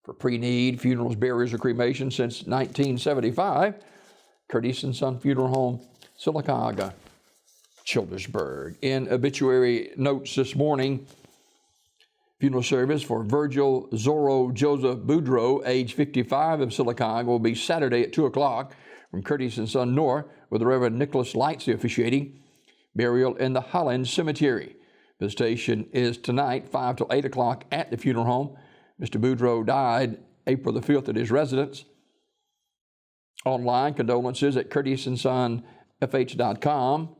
for pre-need funerals, burials, or cremation since 1975. Curtis and Son Funeral Home, Sylacauga, Childersburg. In obituary notes this morning, funeral service for Virgil Zorro Joseph Boudreau, age 55, of Sylacauga, will be Saturday at 2 o'clock from Curtis and Son North, with the Reverend Nicholas Lightsey officiating. Burial in the Holland Cemetery. Visitation is tonight, 5 till 8 o'clock at the funeral home. Mr. Boudreau died April the 5th at his residence. Online condolences at curtisondsonfh.com.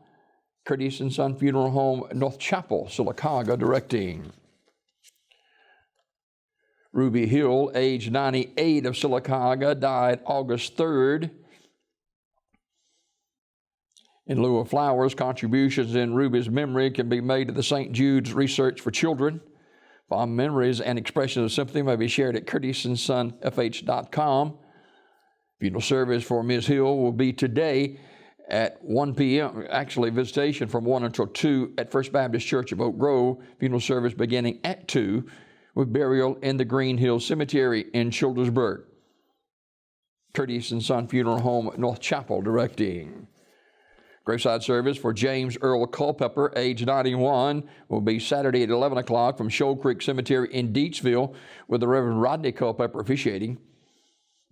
Curtis and Son Funeral Home, North Chapel, Sylacauga, directing. Ruby Hill, age 98, of Sylacauga, died August 3rd. In lieu of flowers, contributions in Ruby's memory can be made to the St. Jude's Research for Children. Fond memories and expressions of sympathy may be shared at curtisondsonfh.com. Funeral service for Ms. Hill will be today at 1 p.m. Actually, visitation from 1 until 2 at First Baptist Church of Oak Grove. Funeral service beginning at 2 with burial in the Green Hill Cemetery in Childersburg. Curtis and Son Funeral Home, North Chapel, directing. Graveside service for James Earl Culpepper, age 91, will be Saturday at 11 o'clock from Shoal Creek Cemetery in Deatsville, with the Reverend Rodney Culpepper officiating.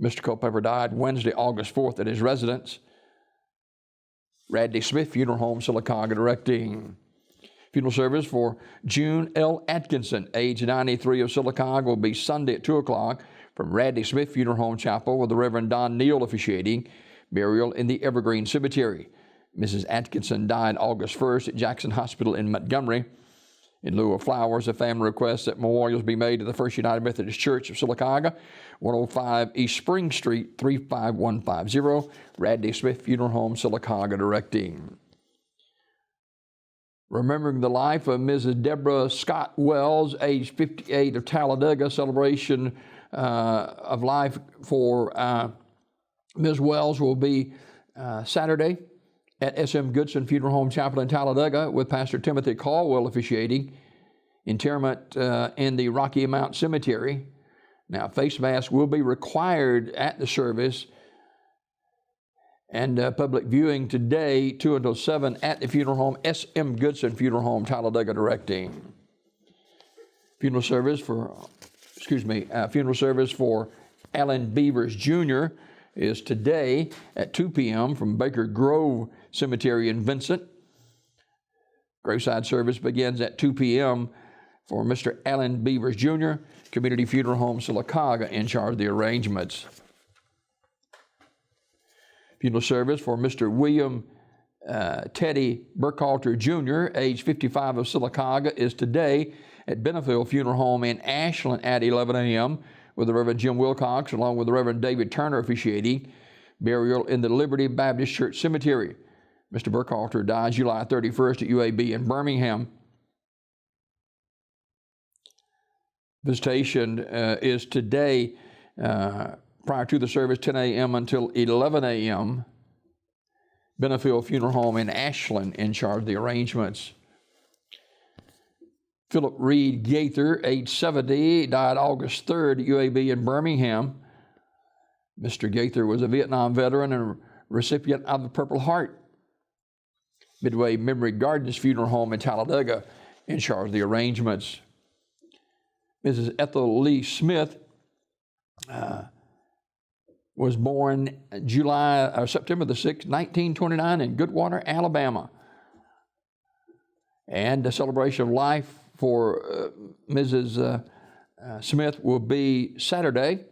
Mr. Culpepper died Wednesday, August 4th at his residence. Radley Smith Funeral Home, Sylacauga, directing. Funeral service for June L. Atkinson, age 93, of Sylacauga, will be Sunday at 2 o'clock from Radley Smith Funeral Home Chapel, with the Reverend Don Neal officiating. Burial in the Evergreen Cemetery. Mrs. Atkinson died August 1st at Jackson Hospital in Montgomery. In lieu of flowers, the family requests that memorials be made to the First United Methodist Church of Sylacauga, 105 East Spring Street, 35150, Radley Smith Funeral Home, Sylacauga, directing. Remembering the life of Mrs. Deborah Scott Wells, age 58, of Talladega, celebration of life for Ms. Wells will be Saturday at S.M. Goodson Funeral Home Chapel in Talladega, with Pastor Timothy Caldwell officiating. Interment in the Rocky Mount Cemetery. Now, face masks will be required at the service, and public viewing today, 2 until 7, at the funeral home, S.M. Goodson Funeral Home, Talladega, directing. Funeral service for Alan Beavers Jr. is today at 2 p.m. from Baker Grove Cemetery in Vincent. Graveside service begins at 2 p.m. for Mr. Alan Beavers Jr., Community Funeral Home, Sylacauga, in charge of the arrangements. Funeral service for Mr. William Teddy Burkhalter Jr., age 55, of Sylacauga, is today at Benefield Funeral Home in Ashland at 11 a.m., with the Reverend Jim Wilcox, along with the Reverend David Turner officiating. Burial in the Liberty Baptist Church Cemetery. Mr. Burkhalter died July 31st at UAB in Birmingham. Visitation is today, prior to the service, 10 a.m. until 11 a.m. Benefield Funeral Home in Ashland, in charge of the arrangements. Philip Reed Gaither, age 70, died August 3rd at UAB in Birmingham. Mr. Gaither was a Vietnam veteran and a recipient of the Purple Heart. Midway Memory Gardens Funeral Home in Talladega, in charge of the arrangements. Mrs. Ethel Lee Smith was born September the 6th, 1929, in Goodwater, Alabama. And the celebration of life for Mrs. Smith will be Saturday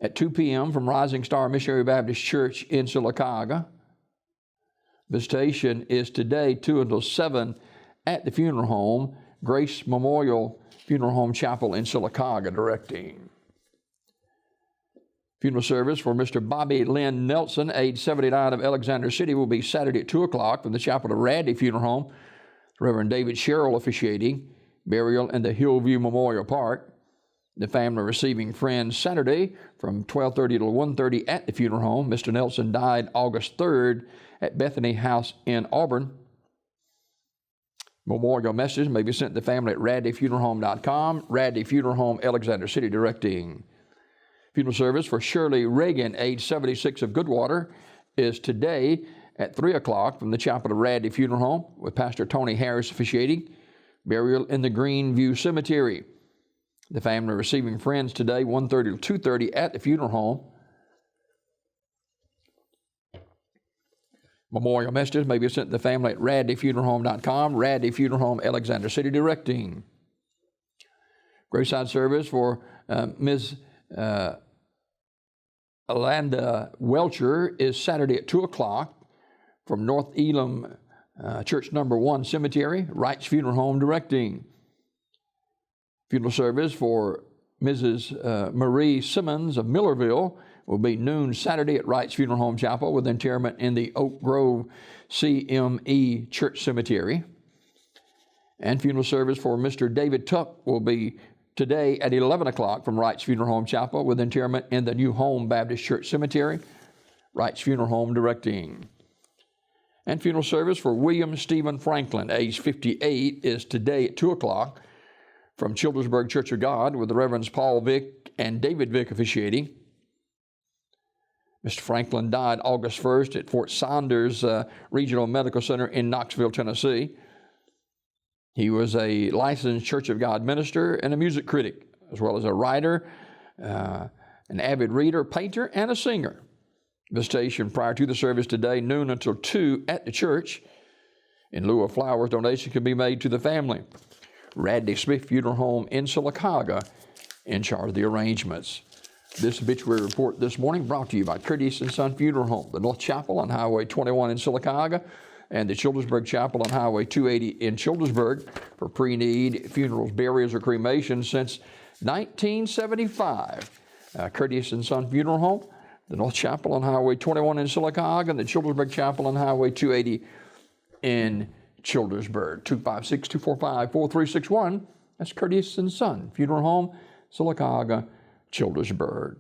at 2 p.m. from Rising Star Missionary Baptist Church in Sylacauga. Visitation is today, 2 until 7, at the funeral home, Grace Memorial Funeral Home Chapel in Sylacauga, directing. Funeral service for Mr. Bobby Lynn Nelson, age 79, of Alexander City, will be Saturday at 2 o'clock from the Chapel of Radley Funeral Home. Reverend David Sherrill officiating. Burial in the Hillview Memorial Park. The family receiving friends Saturday from 12:30 to 1:30 at the funeral home. Mr. Nelson died August 3rd at Bethany House in Auburn. Memorial messages may be sent to the family at radleyfuneralhome.com. Radley Funeral Home, Alexander City, directing. Funeral service for Shirley Reagan, age 76, of Goodwater, is today at 3 o'clock from the chapel of Radley Funeral Home, with Pastor Tony Harris officiating. Burial in the Greenview Cemetery. The family receiving friends today, 1:30 to 2:30 at the funeral home. Memorial messages may be sent to the family at radleyfuneralhome.com. Radley Funeral Home, Alexander City, directing. Graveside service for Ms. Alanda Welcher is Saturday at 2 o'clock from North Elam Church Number 1 Cemetery, Wright's Funeral Home, directing. Funeral service for Mrs. Marie Simmons of Millerville will be noon Saturday at Wright's Funeral Home Chapel, with interment in the Oak Grove CME Church Cemetery. And funeral service for Mr. David Tuck will be today at 11 o'clock from Wright's Funeral Home Chapel, with interment in the New Home Baptist Church Cemetery, Wright's Funeral Home, directing. And funeral service for William Stephen Franklin, age 58, is today at 2 o'clock from Childersburg Church of God, with the Reverends Paul Vick and David Vick officiating. Mr. Franklin died August 1st at Fort Saunders Regional Medical Center in Knoxville, Tennessee. He was a licensed Church of God minister and a music critic, as well as a writer, an avid reader, painter, and a singer. Visitation prior to the service today, noon until 2 at the church. In lieu of flowers, donation can be made to the family. Radley Smith Funeral Home in Sylacauga in charge of the arrangements. This obituary report this morning brought to you by Curtis & Son Funeral Home, the North Chapel on Highway 21 in Sylacauga, and the Childersburg Chapel on Highway 280 in Childersburg for pre-need funerals, burials, or cremations since 1975. Curtis & Son Funeral Home, the North Chapel on Highway 21 in Sylacauga, and the Childersburg Chapel on Highway 280 in Childersburg. 256-245-4361. That's Curtis & Son Funeral Home, Sylacauga, Childersburg.